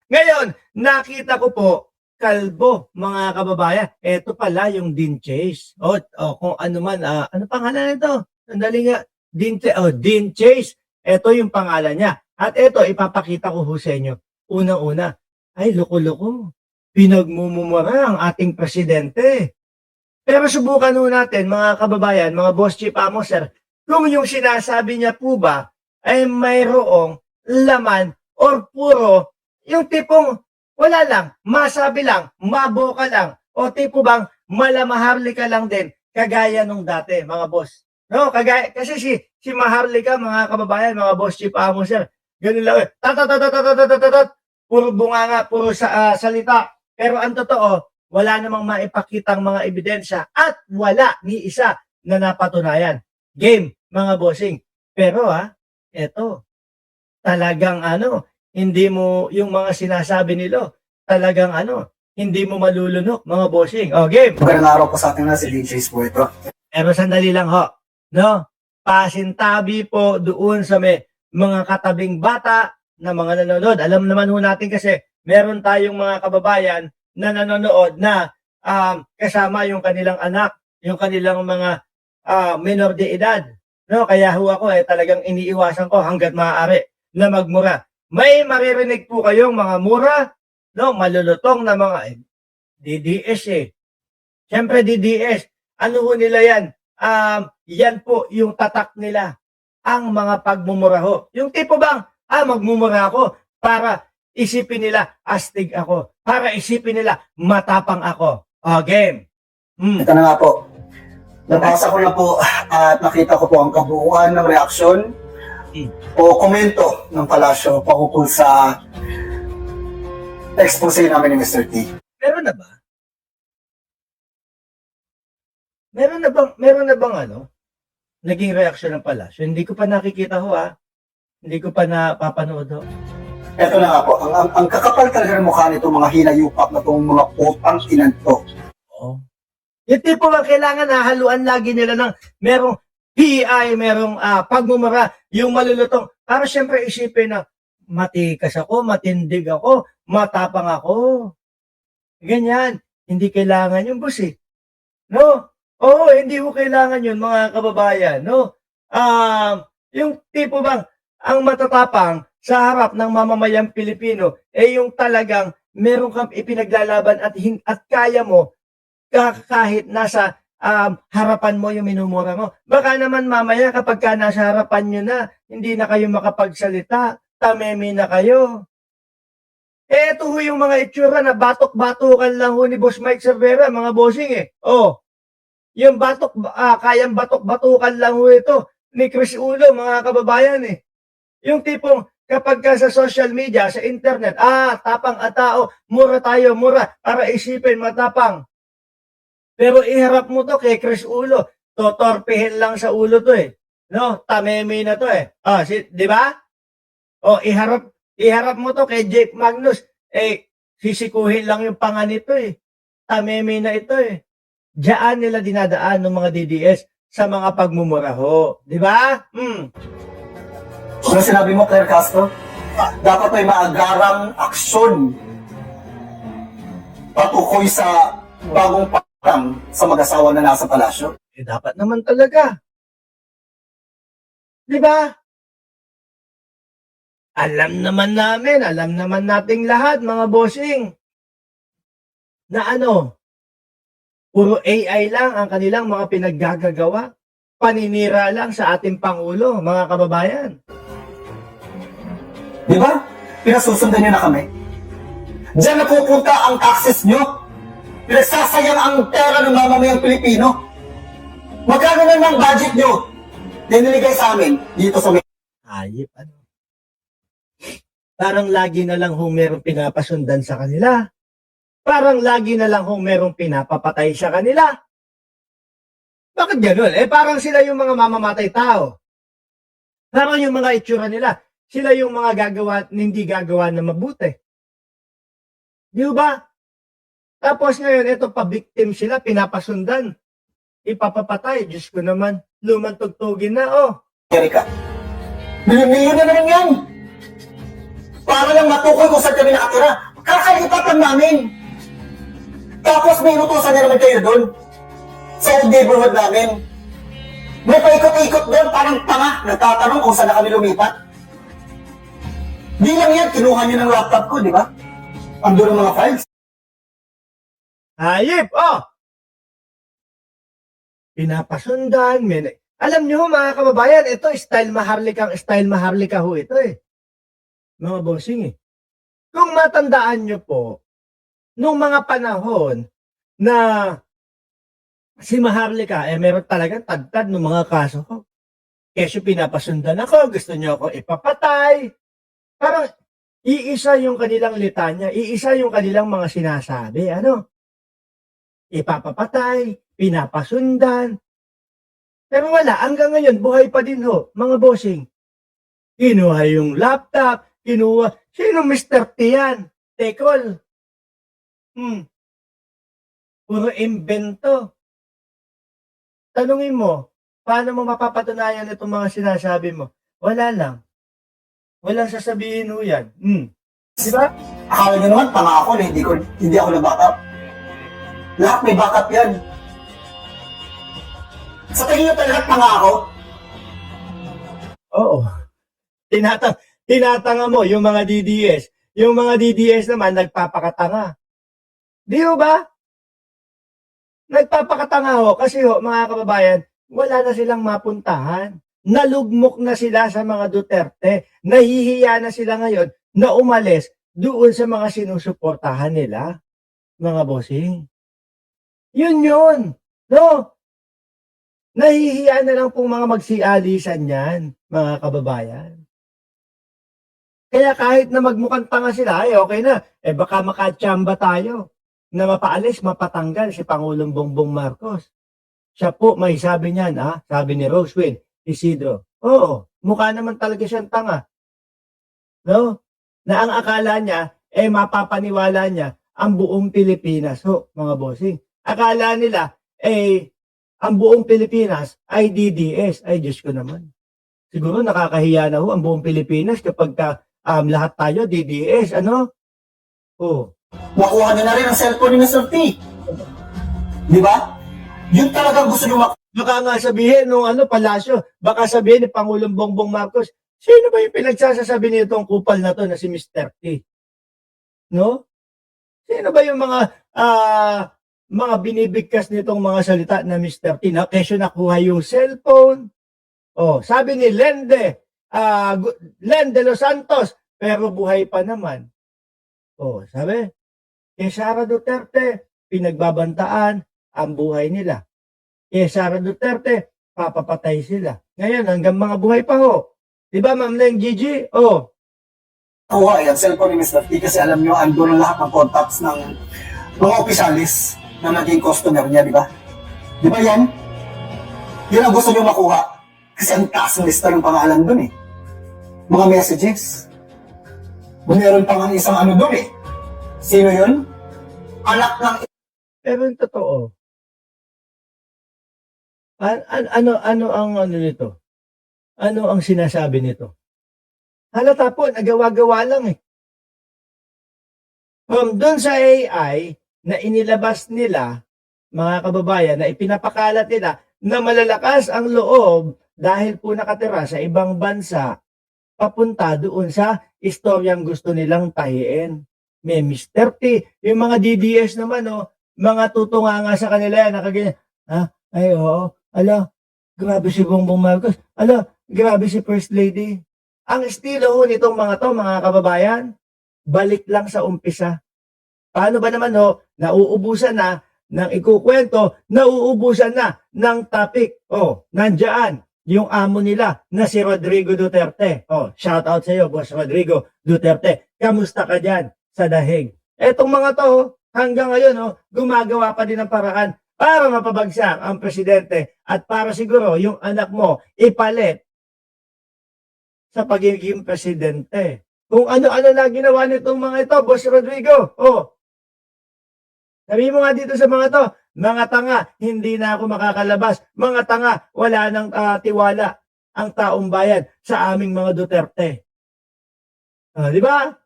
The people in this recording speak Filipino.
Ngayon, nakita ko po, kalbo, mga kababayan. Ito pala yung Dean Chase. Kung ano man, ano pangalan nito? Sandali nga. Dean Chase. Ito yung pangalan niya. At ito, ipapakita ko ho sa inyo. Unang-una, ay loko-loko. Pinagmumura ang ating presidente. Pero subukan ho natin, mga kababayan, mga boss chief amo, sir, kung yung sinasabi niya po ba ay mayroong laman or puro yung tipong wala lang, masabi lang, maboka lang, o tipo bang malamaharlika lang din, kagaya nung dati, mga boss. No, kagaya, kasi si Maharlika, mga kababayan, mga boss chief amo, sir, ganun lang, puro bunganga, puro salita. Pero ang totoo, wala namang maipakitang mga ebidensya at wala ni isa na napatunayan. Game, mga bossing. Pero eto, talagang hindi mo, yung mga sinasabi nila, talagang hindi mo malulunok, mga bossing. Game. Magandang araw po sa atin na si DJ po ito. Pero sandali lang ho, no? Pasintabi po doon sa mga katabing bata na mga nanonood. Alam naman ho natin kasi meron tayong mga kababayan na nanonood na kasama yung kanilang anak, yung kanilang mga minor de edad. No, kaya ho ako talagang iniiwasan ko hangga't maaari na magmura. May maririnig po kayong mga mura, no, malulutong na mga DDS Siyempre DDS, ano ho nila yan? Yan po yung tatak nila, ang mga pagmumura ho. Yung tipo bang, magmumura ako para isipin nila astig ako, para isipin nila matapang ako. Game. Ito na nga po. Nabasa ko na po at nakita ko po ang kabuuan ng reaksyon o komento ng palasyo pakukul sa expose namin ni Mr. T. Meron na ba? Meron na bang naging reaksyon ng palasyo? Hindi ko pa nakikita ho Hindi ko pa napapanood ho. Ito na nga po, ang kakapal talaga ng mukha nito mga hinayupak na itong mga utang inanto. Yung tipo ba kailangan haluan lagi nila ng merong PI, merong pagmumura, yung malulutong. Para siyempre isipin na matikas ako, matindig ako, matapang ako. Ganyan. Hindi kailangan yung boss No? Oo, hindi ko kailangan yun, mga kababayan. No? Yung tipo bang ang matatapang sa harap ng mamamayang Pilipino, yung talagang meron kang ipinaglalaban at kaya mo kahit nasa harapan mo yung minumura mo. Baka naman mamaya kapag ka nasa harapan nyo na, hindi na kayo makapagsalita, tamemi na kayo. Ito ho yung mga itsura na batok-batukan lang ho ni Boss Mike Cervera, mga bossing Yung kayang batok-batukan lang ho ito ni Chris Ulo, mga kababayan Yung tipong kapag ka sa social media, sa internet, tapang at tao, mura tayo, mura, para isipin matapang. Pero iharap mo to kay Chris Ulo, totorpihin lang sa ulo to No, tameme na to di ba? Iharap mo to kay Jake Magnus, sisikuhin lang yung panga nito Tameme na ito Diyan nila dinadaan ng mga DDS sa mga pagmumura ho. Di ba? Ano sinabi mo, Claire Castro? Dapat may maagarang aksyon patukoy sa bagong patang sa mag-asawa na nasa palasyo. Dapat naman talaga. Di ba? Alam naman nating lahat, mga bossing, na puro AI lang ang kanilang mga pinaggagawa. Paninira lang sa ating Pangulo, mga kababayan. Di ba? Pinasusundan niyo na kami. Diyan napupunta ang taxes niyo. Pinagsasayang ang pera ng mamamayang Pilipino. Magkano na ng budget niyo? Diniligay sa amin dito sa Ayip, Parang lagi na lang merong pinapasundan sa kanila. Parang lagi na lang merong pinapapatay sa kanila. Bakit gano'n? Parang sila yung mga mamamatay tao. Parang yung mga itsura nila, sila yung mga hindi gagawa na mabuti. Di ba? Tapos ngayon, ito pa-victim sila, pinapasundan. Ipapapatay. Diyos ko naman, lumantugtugin na, Erika. Milyon na naman yan. para lang matukoy kung saan kami nakatira. Kakalipat lang namin. Tapos may inutusan na naman kayo doon sa old neighborhood namin. May paikot-ikot doon, parang tanga, nagtatanong kung saan na kami lumipat. Di lang yan, kinuha niyo ng laptop ko, di ba? Ando ng mga files. Hayip! Oh! Pinapasundan. Alam niyo mga kababayan, ito style maharlika ho ito eh. Mga bossing eh. Kung matandaan niyo po, nung mga panahon na si Maharlika, meron talagang tagtad ng mga kaso ko. Kesyo pinapasundan ako, gusto niyo ako ipapatay. Parang iisa yung kanilang litanya, iisa yung kanilang mga sinasabi. Ano? Ipapapatay, pinapasundan. Pero wala, hanggang ngayon, buhay pa din ho, mga bossing. Kinuha yung laptop, sino Mr. T yan? Tekol. Puro invento. Tanungin mo, paano mo mapapatunayan itong mga sinasabi mo? Wala lang. Walang sasabihin ho yan. Di ba? Akala niyo naman, tanga ako na hindi ako na-backup. Lahat may backup yan. Sa tingin niyo talaga tanga ako? Oo. Tinatanga mo yung mga DDS. Yung mga DDS naman nagpapakatanga. Di ho ba? Nagpapakatanga ho kasi ho, mga kababayan, wala na silang mapuntahan. Nalugmok na sila sa mga Duterte. Nahihiya na sila ngayon na umalis doon sa mga sinusuportahan nila, mga bossing. Yun. No? Nahihiya na lang pong mga magsialisan yan, mga kababayan. Kaya kahit na magmukhang tanga sila, ay okay na. Baka makatsamba tayo na mapaalis, mapatanggal si Pangulong Bongbong Marcos. Siya po, may sabi niyan, sabi ni Roswin Isidro. Oo, mukha naman talaga siyang tanga. No? Na ang akala niya, mapapaniwala niya ang buong Pilipinas. So, mga bossing, akala nila, ang buong Pilipinas ay DDS. Ay, Diyos ko naman. Siguro nakakahiya na ho ang buong Pilipinas kapag lahat tayo DDS, ano? Oh. Makuha niyo na rin ang cellphone ni Mr. T. Di ba? Yun talagang gusto niyo Baka nga sabihin nung palasyo, baka sabihin ni Pangulong Bongbong Marcos, sino ba yung pinagsasasabi nitong kupal na to na si Mr. T? No? Sino ba yung mga binibigkas nitong mga salita na Mr. T na kesyo nakuha yung cellphone? Oh, sabi ni Len de los Santos, pero buhay pa naman. Oh, sabi, kay Sara Duterte, pinagbabantaan ang buhay nila. Kay Sara Duterte, papapatay sila. Ngayon, hanggang mga buhay pa ho. Diba, Ma'am Leng Gigi? Oh. Kuha yan, cellphone ni Mr. T kasi alam nyo, ando ng lahat ng contacts ng mga opisyalis na naging customer niya, di ba? Di ba yan? Yun ang gusto nyo makuha. Kasi ang taas ng lista ng pangalan dun eh. Mga messages. Meron pa nga isang dun eh. Sino yun? Anak ng... Pero yung totoo, ano ang nito? Ano ang sinasabi nito? Halata po, nagawa-gawa lang eh. Doon sa AI na inilabas nila, mga kababayan, na ipinapakalat nila na malalakas ang loob dahil po nakatira sa ibang bansa, papunta doon sa istoryang gusto nilang tahiin. May Mr. T, yung mga DDS naman, mga tutunganga sa kanila yan, nakaganyan, ay oo, grabe si Bongbong Marcos, grabe si First Lady. Ang estilo ho nitong mga kababayan, balik lang sa umpisa. Paano ba naman nauubusan na ng ikukwento, nauubusan na ng topic. Nandiyan yung amo nila na si Rodrigo Duterte. Shout out sa iyo, Boss Rodrigo Duterte. Kamusta ka dyan sa dahig? Etong mga to, hanggang ngayon, gumagawa pa din ng paraan para mapabagsak ang presidente at para siguro yung anak mo ipalit sa pagiging presidente. Kung ano-ano na ginawa nitong mga ito, Boss Rodrigo. Sabi mo nga dito sa mga to, mga tanga, hindi na ako makakalabas. Mga tanga, wala nang tiwala ang taong bayan sa aming mga Duterte. Di ba?